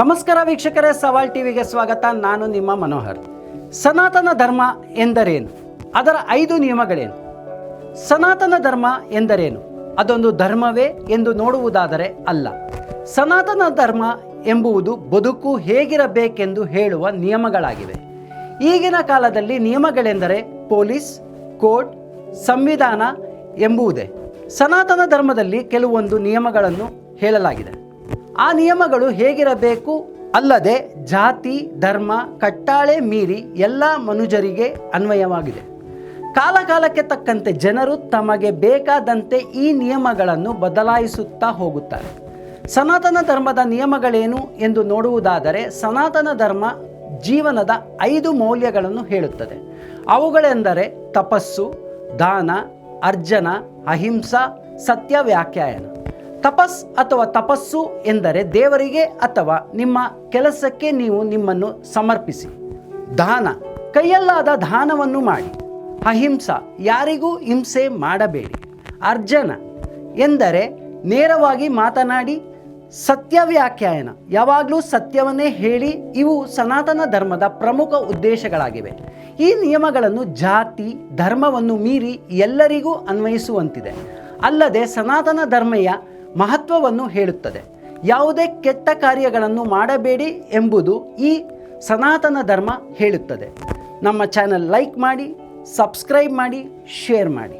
ನಮಸ್ಕಾರ ವೀಕ್ಷಕರೇ, ಸವಾಲ್ ಟಿವಿಗೆ ಸ್ವಾಗತ. ನಾನು ನಿಮ್ಮ ಮನೋಹರ್. ಸನಾತನ ಧರ್ಮ ಎಂದರೇನು? ಅದರ 5 ನಿಯಮಗಳೇನು? ಸನಾತನ ಧರ್ಮ ಎಂದರೇನು? ಅದೊಂದು ಧರ್ಮವೇ ಎಂದು ನೋಡುವುದಾದರೆ ಅಲ್ಲ. ಸನಾತನ ಧರ್ಮ ಎಂಬುದು ಬದುಕು ಹೇಗಿರಬೇಕೆಂದು ಹೇಳುವ ನಿಯಮಗಳಾಗಿವೆ. ಈಗಿನ ಕಾಲದಲ್ಲಿ ನಿಯಮಗಳೆಂದರೆ ಪೊಲೀಸ್, ಕೋರ್ಟ್, ಸಂವಿಧಾನ ಎಂಬುದೇ. ಸನಾತನ ಧರ್ಮದಲ್ಲಿ ಕೆಲವೊಂದು ನಿಯಮಗಳನ್ನು ಹೇಳಲಾಗಿದೆ. ಆ ನಿಯಮಗಳು ಹೇಗಿರಬೇಕು ಅಲ್ಲದೆ ಜಾತಿ ಧರ್ಮ ಕಟ್ಟಾಳೆ ಮೀರಿ ಎಲ್ಲ ಮನುಜರಿಗೆ ಅನ್ವಯವಾಗಿದೆ. ಕಾಲಕಾಲಕ್ಕೆ ತಕ್ಕಂತೆ ಜನರು ತಮಗೆ ಬೇಕಾದಂತೆ ಈ ನಿಯಮಗಳನ್ನು ಬದಲಾಯಿಸುತ್ತಾ ಹೋಗುತ್ತಾರೆ. ಸನಾತನ ಧರ್ಮದ ನಿಯಮಗಳೇನು ಎಂದು ನೋಡುವುದಾದರೆ, ಸನಾತನ ಧರ್ಮ ಜೀವನದ 5 ಮೌಲ್ಯಗಳನ್ನು ಹೇಳುತ್ತದೆ. ಅವುಗಳೆಂದರೆ ತಪಸ್ಸು, ದಾನ, ಅರ್ಜನ, ಅಹಿಂಸಾ, ಸತ್ಯ, ವ್ಯಾಖ್ಯಾನ. ತಪಸ್ಸು ಎಂದರೆ ದೇವರಿಗೆ ಅಥವಾ ನಿಮ್ಮ ಕೆಲಸಕ್ಕೆ ನೀವು ನಿಮ್ಮನ್ನು ಸಮರ್ಪಿಸಿ. ದಾನ, ಕೈಯಲ್ಲಾದ ದಾನವನ್ನು ಮಾಡಿ. ಅಹಿಂಸಾ, ಯಾರಿಗೂ ಹಿಂಸೆ ಮಾಡಬೇಡಿ. ಅರ್ಜನ ಎಂದರೆ ನೇರವಾಗಿ ಮಾತನಾಡಿ. ಸತ್ಯ ವ್ಯಾಖ್ಯಾನ, ಯಾವಾಗಲೂ ಸತ್ಯವನ್ನೇ ಹೇಳಿ. ಇವು ಸನಾತನ ಧರ್ಮದ ಪ್ರಮುಖ ಉದ್ದೇಶಗಳಾಗಿವೆ. ಈ ನಿಯಮಗಳನ್ನು ಜಾತಿ ಧರ್ಮವನ್ನು ಮೀರಿ ಎಲ್ಲರಿಗೂ ಅನ್ವಯಿಸುವಂತಿದೆ. ಅಲ್ಲದೆ ಸನಾತನ ಧರ್ಮೀಯ ಮಹತ್ವವನ್ನು ಹೇಳುತ್ತದೆ. ಯಾವುದೇ ಕೆಟ್ಟ ಕಾರ್ಯಗಳನ್ನು ಮಾಡಬೇಡಿ ಎಂಬುದು ಈ ಸನಾತನ ಧರ್ಮ ಹೇಳುತ್ತದೆ. ನಮ್ಮ ಚಾನಲ್ ಲೈಕ್ ಮಾಡಿ, ಸಬ್ಸ್ಕ್ರೈಬ್ ಮಾಡಿ, ಶೇರ್ ಮಾಡಿ.